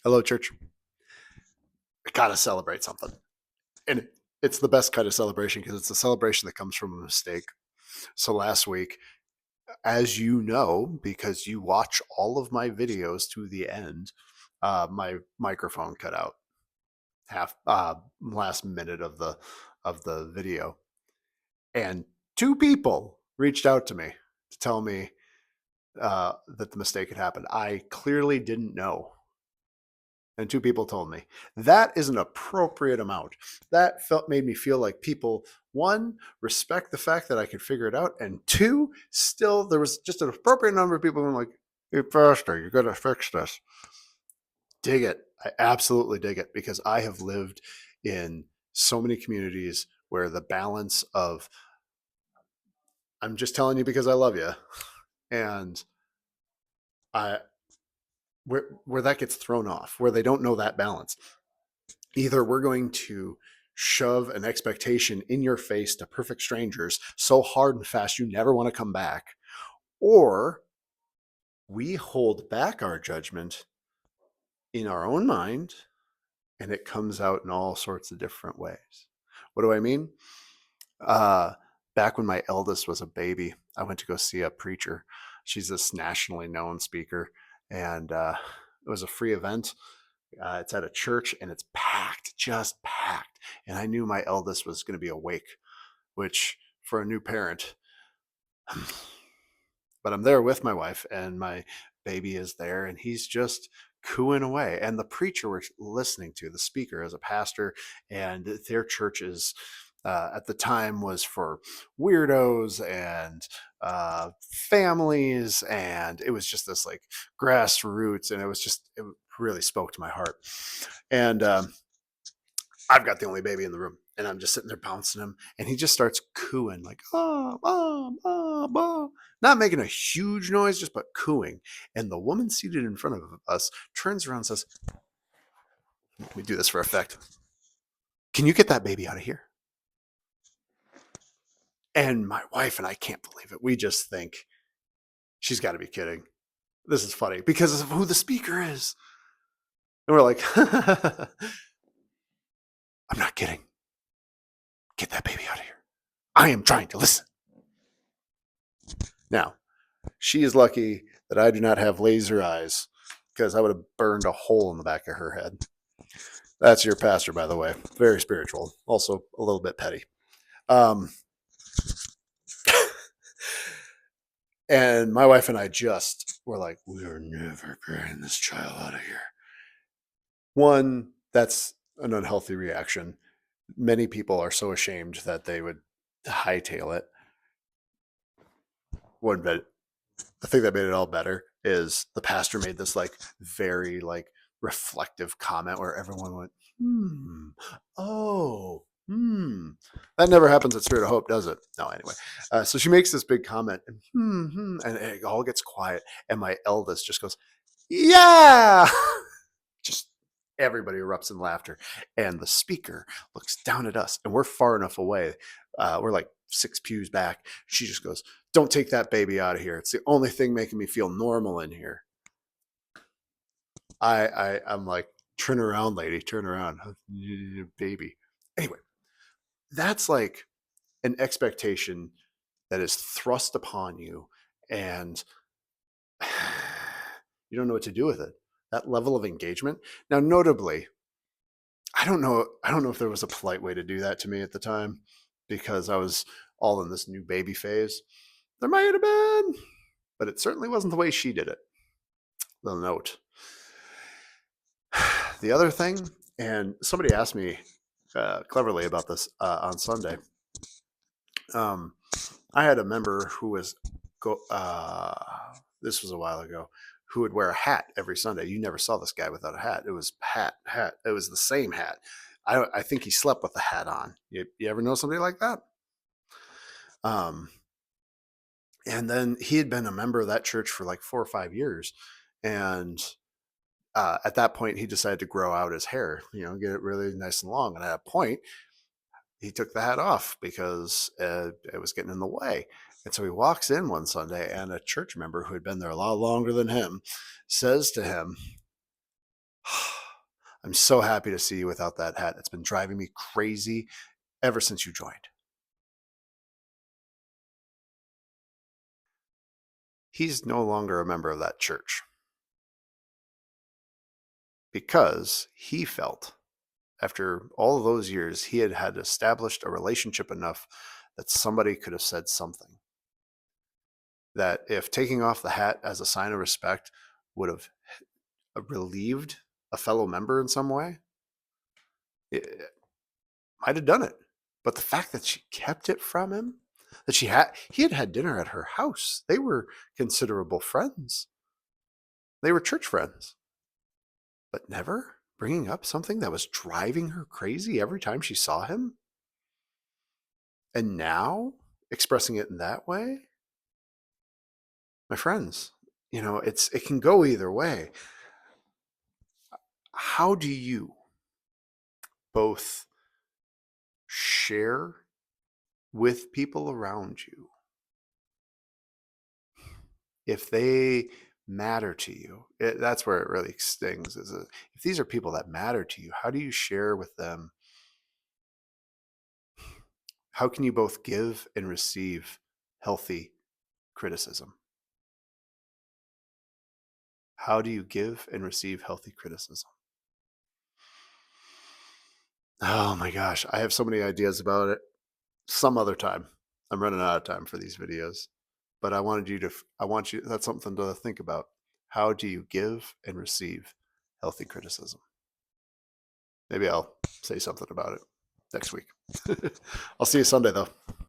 Hello, church. I gotta celebrate something. And it's the best kind of celebration because it's a celebration that comes from a mistake. So last week, as you know, because you watch all of my videos to the end, my microphone cut out half last minute of the video. And two people reached out to me to tell me that the mistake had happened. I clearly didn't know. And two people told me that is an appropriate amount. That felt made me feel like people, one, respect the fact that I could figure it out, and two, still there was just an appropriate number of people who were like, "Hey, faster, you got to fix this." Dig it. I absolutely dig it because I have lived in so many communities where the balance of "I'm just telling you because I love you" and I where that gets thrown off, where they don't know that balance. Either we're going to shove an expectation in your face to perfect strangers so hard and fast you never want to come back, or we hold back our judgment in our own mind and it comes out in all sorts of different ways. What do I mean? Uh, Back when my eldest was a baby, I went to go see a preacher. She's this nationally known speaker, and it was a free event. It's at a church and it's packed, just packed. And I knew my eldest was going to be awake, which for a new parent, but I'm there with my wife and my baby is there and he's just cooing away. And the preacher we're listening to, the speaker, is a pastor, and their church is. At the time was for weirdos and families, and it was just this like grassroots, and it really spoke to my heart. And I've got the only baby in the room, and I'm just sitting there bouncing him, and he just starts cooing like, "Oh, mom, mom, mom," not making a huge noise, just but cooing. And the woman seated in front of us turns around and says, "Let me do this for effect. Can you get that baby out of here?" And my wife and I can't believe it. We just think she's got to be kidding. This is funny because of who the speaker is. And we're like, "I'm not kidding. Get that baby out of here. I am trying to listen." Now, she is lucky that I do not have laser eyes because I would have burned a hole in the back of her head. That's your pastor, by the way. Very spiritual, also a little bit petty. Um, and my wife and I just were like, "We are never getting this child out of here." One, that's an unhealthy reaction. Many people are so ashamed that they would hightail it. One bit, the thing that made it all better is the pastor made this like very like reflective comment where everyone went, oh, That never happens at Spirit of Hope, does it? No, anyway. So she makes this big comment, and, and it all gets quiet. And my eldest just goes, yeah. Just everybody erupts in laughter. And the speaker looks down at us, and we're far enough away. We're like 6 pews back. She just goes, "Don't take that baby out of here. It's the only thing making me feel normal in here." I'm like, "Turn around, lady, turn around, baby." Anyway, that's like an expectation that is thrust upon you, and you don't know what to do with it. That level of engagement. Now, notably, I don't know if there was a polite way to do that to me at the time because I was all in this new baby phase. There might have been, but it certainly wasn't the way she did it. Little note. The other thing, and somebody asked me cleverly about this on Sunday. Um, I had a member who was this was a while ago, who would wear a hat every Sunday. You never saw this guy without a hat. It was hat. It was the same hat. I think he slept with the hat on. You ever know somebody like that? Um, and then he had been a member of that church for like 4 or 5 years, and at that point he decided to grow out his hair, get it really nice and long. And at a point, he took the hat off because it was getting in the way. And so he walks in one Sunday, and a church member who had been there a lot longer than him says to him, I'm so happy to see you without that hat. It's been driving me crazy ever since you joined. He's no longer a member of that church because he felt after all of those years, he had established a relationship enough that somebody could have said something. That if taking off the hat as a sign of respect would have relieved a fellow member in some way, it might have done it. But the fact that she kept it from him, that he had dinner at her house. They were considerable friends. They were church friends, but never bringing up something that was driving her crazy every time she saw him. And now expressing it in that way, my friends, it can go either way. How do you both share with people around you if they matter to you? That's where it really stings. If these are people that matter to you, how do you share with them? How can you both give and receive healthy criticism? How do you give and receive healthy criticism? Oh my gosh, I have so many ideas about it. Some other time. I'm running out of time for these videos, but I want you, that's something to think about. How do you give and receive healthy criticism? Maybe I'll say something about it next week. I'll see you Sunday though.